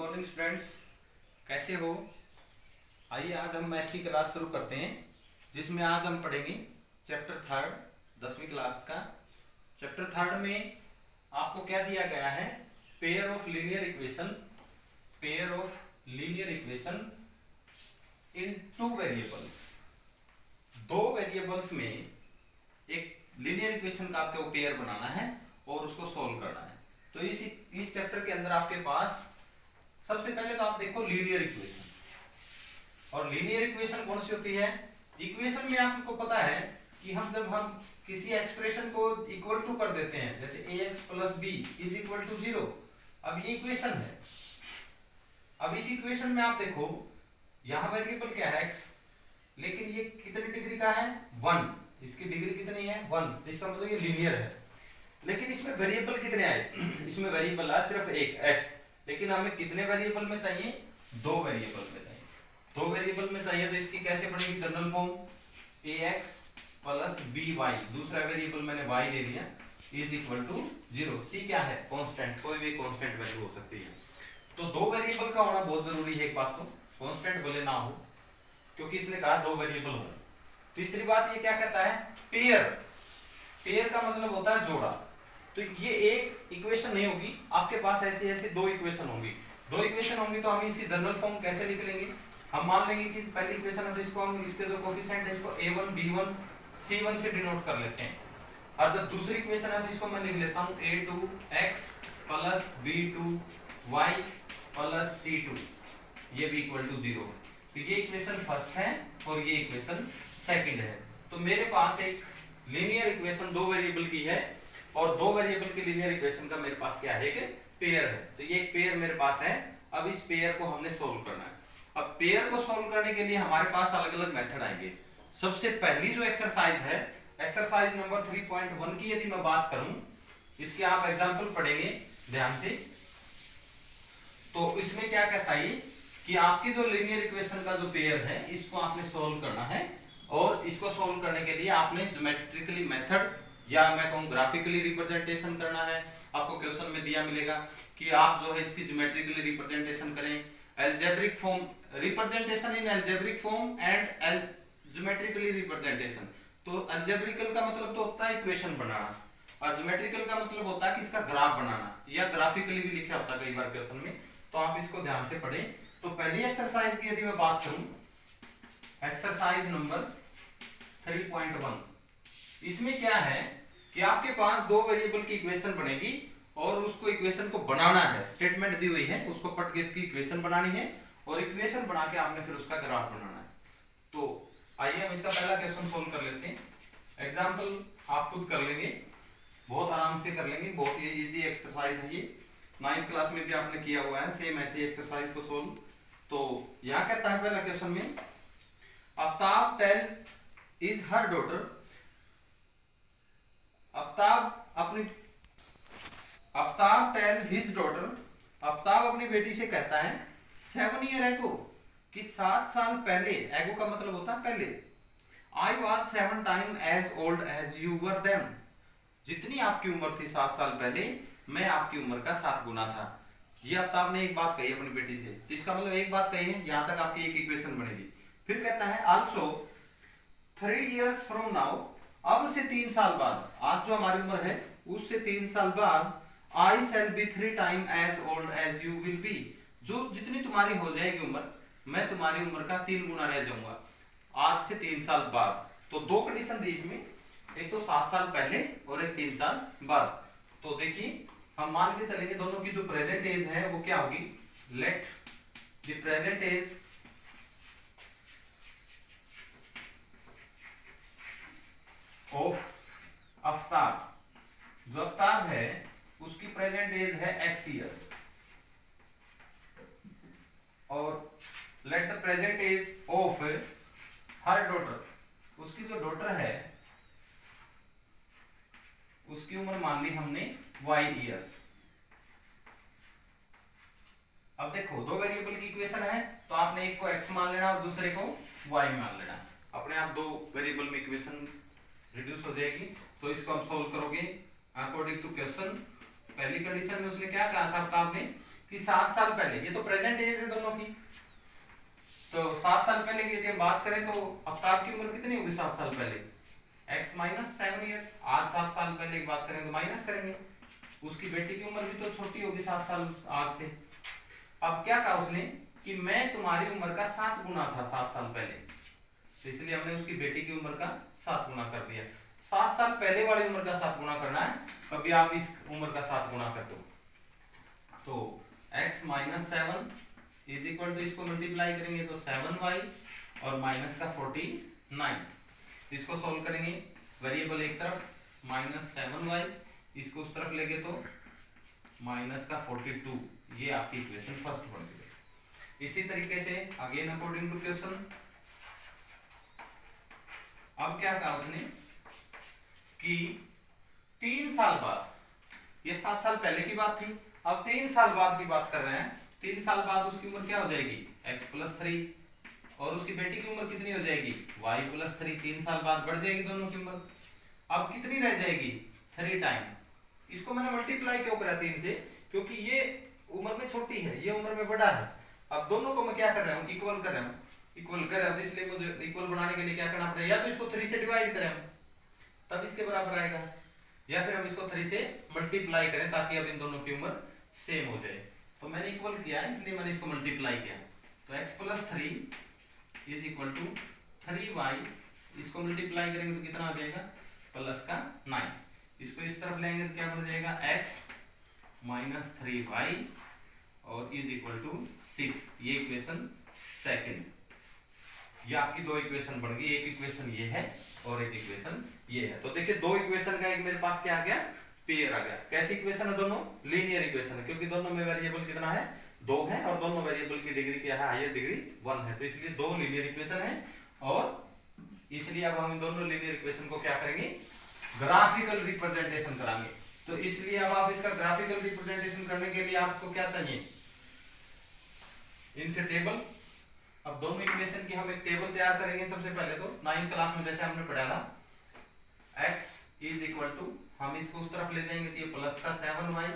Morning students, कैसे हो? आइए आज हम मैथ की क्लास शुरू करते हैं, जिसमें आज हम पढ़ेंगे चैप्टर थर्ड 10वीं क्लास का। चैप्टर थर्ड में आपको क्या दिया गया है? Pair of linear equation in two variables. दो वेरिएबल्स में एक लीनियर इक्वेशन का आपको पेयर बनाना है और उसको सोल्व करना है। तो इस चैप्टर के अंदर आपके पास सबसे पहले तो आप देखो लीनियर इक्वेशन। और लीनियर इक्वेशन कौन सी होती है? इक्वेशन में आपको पता है कि जब हम किसी एक्सप्रेशन को इक्वल टू कर देते हैं, जैसे ax plus B is equal to 0। अब ये इक्वेशन है। अब इस इक्वेशन में आप देखो यहां वेरिएबल क्या है? x, लेकिन ये कितनी डिग्री का है? 1। इसकी डिग्री कितनी है? 1। इसका मतलब ये लीनियर है। लेकिन इसमें वेरिएबल कितने आए? इसमें वेरिएबल आया सिर्फ एक x, लेकिन हमें कितने वेरिएबल में चाहिए? दो वेरिएबल में चाहिए। दो वेरिएबल में चाहिए तो इसकी कैसे बनेगी general form? ax plus by, दूसरा वेरिएबल मैंने y ले लिया, इज इक्वल टू 0। c क्या है? कांस्टेंट, कोई भी कांस्टेंट वैल्यू हो सकती है। तो दो वेरिएबल का होना बहुत जरूरी है। एक बात तो कांस्टेंट भले ना हो, क्योंकि इसने कहा दो वेरिएबल हो। तीसरी बात ये क्या कहता है? पेयर। पेयर का मतलब होता है जोड़ा। तो ये एक इक्वेशन नहीं होगी, आपके पास ऐसे ऐसे दो इक्वेशन होंगी। दो इक्वेशन होंगी तो हम इसकी जनरल फॉर्म कैसे लिख लेंगे? हम मान लेंगे कि पहली इक्वेशन है तो इसको हम इसके जो कोफिशिएंट है इसको a1 b1 c1 से डिनोट कर लेते हैं। और जब दूसरी इक्वेशन है तो इसको मैं लिख लेता हूं a2x plus b2y plus c2, ये भी इक्वल टू 0। तो ये इक्वेशन फर्स्ट है और ये इक्वेशन सेकंड है। तो मेरे पास एक लीनियर इक्वेशन दो वेरिएबल की है और दो वेरिएबल की लीनियर इक्वेशन का मेरे पास क्या है? एक पेयर है। तो ये एक पेयर मेरे पास है। अब इस पेयर को हमने सोल्व करना है। अब पेयर को सोल्व करने के लिए हमारे पास अलग अलग मेथड आएंगे। सबसे पहली जो एक्सरसाइज है, एक्सरसाइज नंबर 3.1 की यदि मैं बात करूं, इसके आप एग्जांपल पढ़ेंगे ध्यान से। तो इसमें क्या कहता है कि आपकी जो लीनियर इक्वेशन का जो पेयर है इसको आपने सोल्व करना है। और इसको सोल्व करने के लिए आपने ज्योमेट्रिकली मेथड या मैं कहूं ग्राफिकली रिप्रेजेंटेशन करना है। आपको क्वेश्चन में दिया मिलेगा कि आप जो है इसकी ज्योमेट्रिकली रिप्रेजेंटेशन करें। Algebraic form, representation in algebraic form and geometrically representation. तो अलजेब्रिकल का मतलब तो होता है इक्वेशन बनाना, और ज्योमेट्रिकल का मतलब होता है कि इसका ग्राफ बनाना, या ग्राफिकली भी लिखा होता है कई बार क्वेश्चन में। तो आप इसको ध्यान से पढ़ें। तो पहली एक्सरसाइज की यदि मैं बात करूं, एक्सरसाइज नंबर 3.1, इसमें क्या है कि आपके पास दो वेरिएबल की इक्वेशन बनेगी और उसको इक्वेशन को बनाना है। स्टेटमेंट दी हुई है, उसको पढ़ के इसकी इक्वेशन बनानी है और इक्वेशन बना के आपने फिर उसका ग्राफ बनाना है। तो आइए हम इसका पहला क्वेश्चन सोल्व कर लेते हैं। एग्जांपल आप खुद कर लेंगे, बहुत आराम से कर लेंगे, बहुत ही इजी एक्सरसाइज है ये। 9th क्लास में भी आपने किया हुआ है सेम ऐसे एक्सरसाइज को सोल्व। तो यहां कहता है पहला क्वेश्चन में, Aftab tell is her daughter, Aftab tell his daughter, Aftab अपनी बेटी से कहता है 7 ईयर एगो, कि 7 साल पहले, एगो का मतलब होता है पहले, I was 7 time as old as you were them, जितनी आपकी उम्र थी 7 साल पहले, मैं आपकी उम्र का 7 गुना था। ये आफ्ताब ने एक बात कही अपनी बेटी से, तो इसका मतलब एक बात कही है, यहां तक आपकी एक इक्वेशन बनेगी। फिर कहता है आल्सो 3 years फ्रॉम नाउ, अब से 3 साल बाद, आज जो हमारी उम्र है उससे 3 साल बाद, I shall be 3 time as old as you will be, जो जितनी तुम्हारी हो जाएगी उम्र, मैं तुम्हारी उम्र का 3 गुना रह जाऊंगा आज से 3 साल बाद। तो दो कंडीशन दी इसमें, एक तो 7 साल पहले और एक 3 साल बाद। तो देखिए हम मान के चलेंगे दोनों की जो प्रेजेंट एज है वो क्या होगी? Let the present age of Aftab, जो आफ्ताब है उसकी प्रेजेंट एज है x इयर्स, और let the present age of her daughter, उसकी जो डॉटर है उसकी उम्र मान ली हमने y इयर्स। अब देखो दो वेरिएबल की इक्वेशन है तो आपने एक को x मान लेना और दूसरे को y मान लेना, अपने आप दो वेरिएबल में इक्वेशन रिड्यूस हो जाएगी। तो इसको हम सोल्व करोगे अकॉर्डिंग टू क्वेश्चन। पहली कंडीशन में उसने क्या कहा था आफ्ताब ने कि 7 साल पहले, ये तो प्रेजेंट एज है दोनों की, तो 7 साल पहले की यदि हम बात करें तो अफ्ताब की उम्र कितनी होगी 7 साल पहले, x माइनस 7 ईयर्स। आज 7 साल पहले की बात करें तो माइनस करेंगे, उसकी बेटी की उम्र भी तो छोटी होगी 7 साल आज से। अब क्या कहा उसने कि मैं तुम्हारी उम्र का 7 गुना था 7 साल पहले, तो इसलिए हमने उसकी बेटी की उम्र का 7 गुना कर दिया। 7 साल पहले वाली उम्र का 7 गुना करना है, कभी आप इस उम्र का 7 गुना कर दो, तो x minus 7 is equal to, इसको मल्टीप्लाई करेंगे तो 7y और माइनस का 49, इसको सोल्व करेंगे, वेरिएबल एक तरफ माइनस 7y, इसको उस तरफ लेंगे तो माइनस का 42, ये आपकी इक्वेशन फर्स्ट बन गई। इसी तरीके से अगेन अकॉर्डिंग टू क्वेश्चन, अब क्या कहा उसने कि 3 साल बाद, ये 7 साल पहले की बात थी, अब 3 साल बाद की बात कर रहे हैं, 3 साल बाद उसकी उम्र क्या हो जाएगी x प्लस 3, और उसकी बेटी की उम्र कितनी हो जाएगी y प्लस 3, 3 साल बाद बढ़ जाएगी दोनों की उम्र। अब कितनी रह जाएगी 3 टाइम, इसको मैंने मल्टीप्लाई क्यों करा 3 से, क्योंकि ये उम्र में छोटी है, ये उम्र में बड़ा है। अब दोनों को मैं क्या कर रहा हूँ, इक्वल कर रहा हूँ, इक्वल कर रहा हूँ, तो इसलिए मुझे इक्वल बनाने के लिए क्या करना पड़ेगा, या तो इसको 3 से डिवाइड करें तब इसके बराबर आएगा, या फिर हम इसको 3 से मल्टीप्लाई करें ताकि अब इन दोनों की उम्र सेम हो जाए। तो मैंने इक्वल किया इसलिए मैंने इसको मल्टीप्लाई किया, तो x plus 3 is equal to 3y, इसको मल्टीप्लाई करेंगे तो कितना आ जाएगा प्लस का 9, इसको इस तरफ लेंगे तो क्या बन जाएगा x माइनस 3y और इज इक्वल टू 6, ये इक्वेशन सेकंड। ये आपकी दो इक्वेशन बन गई, एक इक्वेशन ये है और एक इक्वेशन ये है। तो देखिए दो इक्वेशन का एक मेरे पास क्या आ गया, पेयर आ गया। कैसी इक्वेशन है दोनों, लीनियर इक्वेशन है, क्योंकि दोनों में वेरिएबल कितना है 2 है और दोनों वेरिएबल की डिग्री क्या है, हायर डिग्री 1 है, तो इसलिए दो लीनियर इक्वेशन है। और इसलिए अब हम इन दोनों लीनियर इक्वेशन को क्या करेंगे, ग्राफिकल रिप्रेजेंटेशन कराएंगे। तो इसलिए अब आप इसका ग्राफिकल रिप्रेजेंटेशन करने के लिए आपको क्या चाहिए, इनसे टेबल। अब दोनों इक्वेशन की हम एक टेबल तैयार करेंगे। सबसे पहले तो 9th क्लास में जैसे हमने पढ़ा था x इज इक्वल टू, हम इसको उस तरफ ले जाएंगे तो ये प्लस का 7y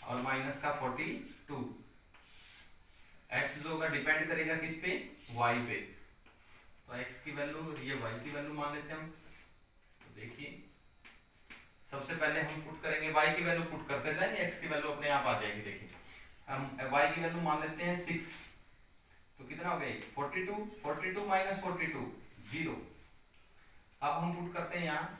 और माइनस का 42। x जो होगा डिपेंड करेगा किस पे, y पे, तो x की वैल्यू, ये y की वैल्यू मान लेते हैं हम। तो देखिए सबसे पहले हम पुट करेंगे, y की वैल्यू पुट करते जाएंगे, x की वैल्यू अपने आप आ जाएगी। देखिए हम y की वैल्यू मान लेते हैं 6, तो कितना हो गई 42, 42 माइनस 42 0। अब हम पुट करते हैं यहाँ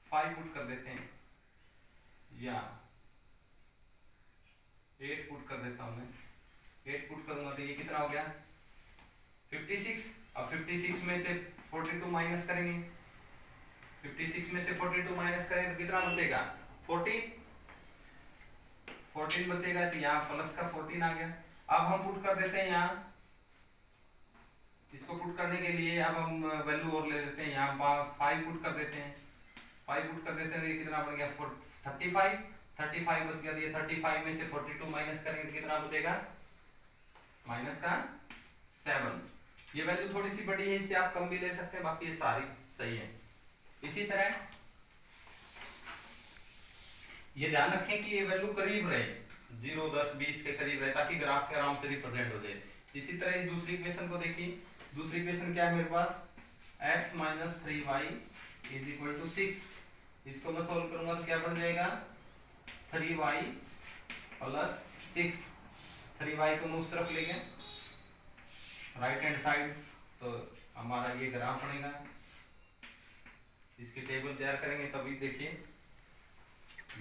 5 पुट कर देते हैं, या 8 पुट कर देता हूं मैं, 8 पुट करूंगा तो ये कितना हो गया 56। अब 56 में से 42 माइनस करेंगे, 56 में से 42 माइनस करें तो कितना बचेगा 14 बचेगा, तो यहाँ प्लस का 14 आ गया। अब हम पुट कर देते हैं यहाँ, इसको पुट करने के लिए अब हम वैल्यू और ले लेते हैं, यहाँ 5 पुट कर देते हैं, 5 पुट कर देते हैं तो ये कितना बन गया 35 बच गया। ये 35 में से 42 माइनस करेंगे तो कितना बचेगा माइनस का 7। ये वैल्यू थोड़ी सी बड़ी है, इससे आप कम भी ले सकते हैं, बाकी ये सारी सही है। इसी तरह ये ध्यान रखें कि ये वैल्यू करीब रहे, 0, 10, 20 के करीब रहे, ताकि ग्राफ आराम से रिप्रेजेंट हो जाए। इसी तरह इस दूसरी इक्वेशन को देखिए, दूसरी इक्वेशन क्या है मेरे पास, x minus 3y is equal to 6, इसको मैं सोल्व करूंगा तो क्या बन जाएगा 3y प्लस 6। 3y को मैं उस तरफ ले गए राइट हैंड साइड, तो हमारा ये ग्राफ बनेगा। इसकी टेबल तैयार करेंगे तभी देखिए,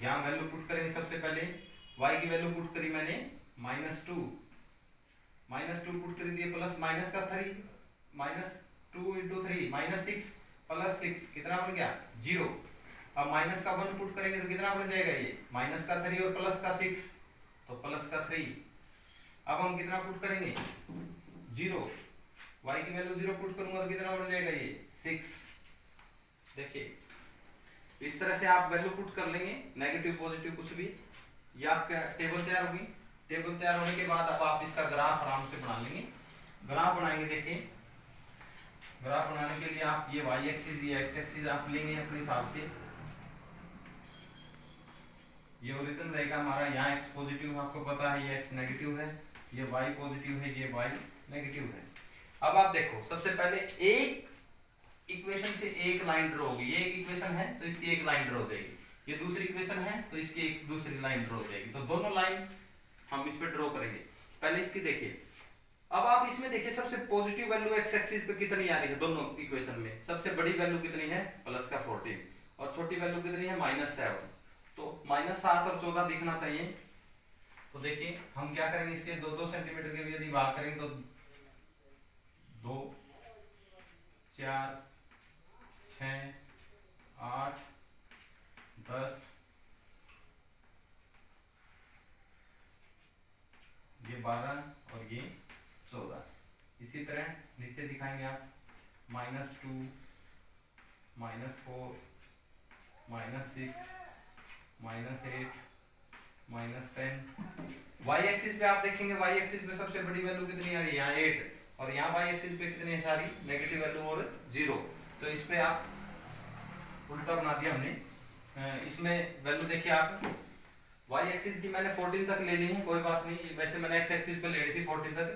यहाँ वैल्यू पुट करेंगे। सबसे पहले y की वैल्यू पुट करी मैंने -2 पुट करी दिए, प्लस माइनस का 3, -2 इंटू 3 -6 प्लस 6 कितना बन गया 0। अब माइनस का 1 पुट करेंगे तो कितना बन जाएगा, ये माइनस का 3 और प्लस का 6, तो प्लस का 3। अब हम कितना पुट करेंगे 0, y की वैल्यू 0 पुट करूंगा तो कितना बन जाएगा ये 6। देखिए इस तरह से आप वैल्यू पुट कर लेंगे, नेगेटिव पॉजिटिव कुछ भी, ये आपका टेबल तैयार होगी। टेबल तैयार होने के बाद अब आप इसका ग्राफ आराम से बना लेंगे। ग्राफ बनाएंगे, देखिए ग्राफ बनाने के लिए आप ये y एक्सिस ये x एक्सिस आप लेंगे अपने हिसाब से। ये ओरिजिन रहेगा हमारा, यहाँ x पॉजिटिव है आपको पता है, ये x नेगेटिव है, ये y पॉजिटिव है, ये y नेगेटिव है। अब आप देखो सबसे पहले एक इक्वेशन से एक लाइन ड्रॉ होगी, ये एक इक्वेशन है तो इसकी एक लाइन ड्रॉ हो जाएगी, ये दूसरी इक्वेशन है तो इसकी एक दूसरी लाइन ड्रॉ हो जाएगी, तो दोनों लाइन हम इस पे ड्रॉ करेंगे। पहले इसकी देखिए, अब आप इसमें देखिए सबसे पॉजिटिव वैल्यू एक्स एक्सिस पे कितनी आ रही है दोनों इक्वेशन में, सबसे बड़ी वैल्यू कितनी है प्लस का 14 और छोटी वैल्यू कितनी है -7, तो -7 और 14 दिखना चाहिए। तो देखिए हम क्या करेंगे, इसके 2-2 सेंटीमीटर के यदि भाग करेंगे तो 2 4 6 8 10, ये 12 और ये 14। इसी तरह नीचे दिखाएंगे आप -2 -4 -6 -8 -10। y एक्सिस पे आप देखेंगे, y एक्सिस पे सबसे बड़ी वैल्यू कितनी आ रही है, यहाँ 8, और यहाँ y एक्सिस पे कितनी है सारी नेगेटिव वैल्यू और 0, तो इस पे आप उल्टा बना दिया हमने। इसमें वैल्यू देखिए आप, y एक्सिस की मैंने 14 तक ले ली है, कोई बात नहीं, वैसे मैंने x एक्सिस पे ले ली थी 14 तक,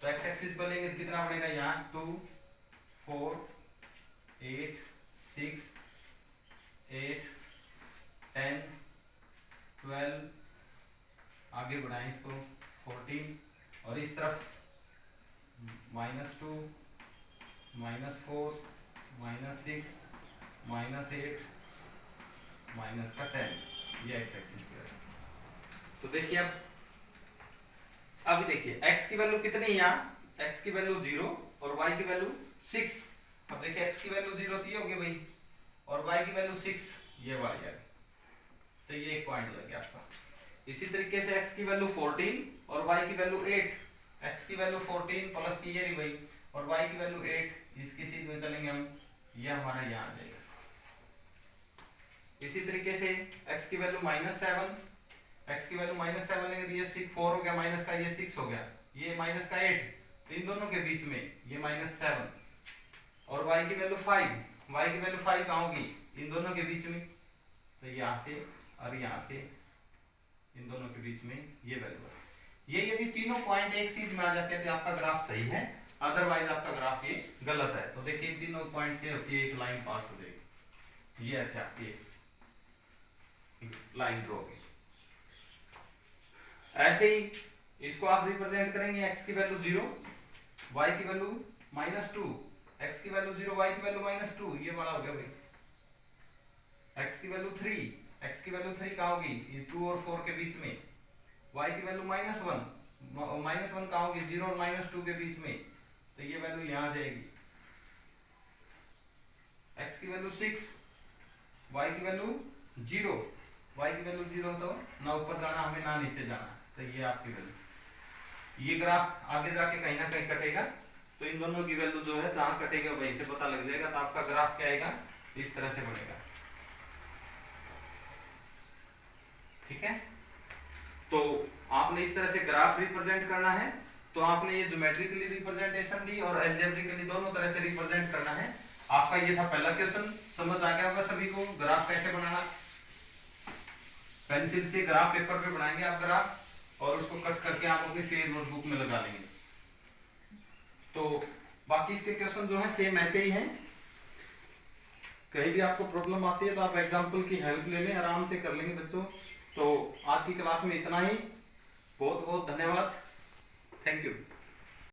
तो x एक्सिस पे लेंगे कितना बनेगा, यहाँ 2 4 8 6 8 10 12, आगे बढ़ाएं इसको 14, और इस तरफ -2 -4 -6 -8 -10, ये x एक्सिस पे है। तो देखिए अब अभी देखिए x की वैल्यू कितनी है, यहाँ x की वैल्यू 0 और y की वैल्यू 6। अब देखिए x की वैल्यू 0 थी होगी भाई, और y की वैल्यू 6, ये वाली है, तो ये एक पॉइंट लग गया आपका। इसी तरीके से x की वैल्यू 14 और y की वैल्यू 8, x की वैल्यू 14 प्लस की ये रही भाई, और y की वैल्यू 8, इसकी सीध में चलेंगे हम, ये हमारा यहाँ आ जाएगा। इसी तरीके से x की वैल्यू -7, x की वैल्यू -7 लेंगे तो ये 4 हो गया, माइनस का ये 6 हो गया, ये माइनस का 8, तो इन दोनों के बीच में ये -7, और y की वैल्यू 5, y की वैल्यू 5 कहाँ होगी, इन दोनों के बीच में, तो यहाँ से और यहाँ से इन दोनों के बीच में ये वैल्यू है। ये यदि तीनों पॉइंट एक सीध में आ जाते हैं तो आपका ग्राफ सही है, अदरवाइज आपका ग्राफ ये गलत है। तो देखिए तीनों पॉइंट से होती है, एक लाइन पास हो जाएगी, ये ऐसे आपकी लाइन ड्रॉ होगी। ऐसे ही इसको आप रिप्रेजेंट करेंगे, x की वैल्यू 0, y की वैल्यू -2, x की वैल्यू 0, y की वैल्यू -2, ये बड़ा हो गया भाई। x की वैल्यू 3, x की वैल्यू 3 कहाँ होगी, ये 2 और 4 के बीच में, y की वैल्यू -1 कहाँ होगी, 0 और -2 के बीच में, तो ये वैल्यू यहाँ आ जाएगी। x की वैल्यू 6, y की वैल्यू 0, y की वैल्यू 0 तो ना ऊपर जाना हमें ना नीचे जाना, तो ये आपकी वैल्यू। ये ग्राफ आगे जाके कहीं ना कहीं कटेगा, तो इन दोनों की वैल्यू जो है जहां कटेगा वहीं से पता लग जाएगा, तो आपका ग्राफ क्या आएगा, इस तरह से बनेगा। ठीक है, तो आपने इस तरह से ग्राफ रिप्रेजेंट करना है, तो आपने ये ज्योमेट्रिकली रिप्रेजेंटेशन ली और अलजेब्रिकली दोनों तरह से रिप्रेजेंट करना है। आपका ये था पहला क्वेश्चन, समझ आ गया होगा सभी को, ग्राफ कैसे बनाना। पेंसिल से ग्राफ पेपर पे बनाएंगे आप ग्राफ, और उसको कट करके आप अपनी फेज नोटबुक में लगा लेंगे। तो बाकी इसके क्वेश्चन जो है सेम ऐसे ही हैं। कहीं भी आपको प्रॉब्लम आती है तो आप एग्जांपल की हेल्प ले लें, आराम से कर लेंगे बच्चों। तो आज की क्लास में इतना ही, बहुत बहुत धन्यवाद, थैंक यू।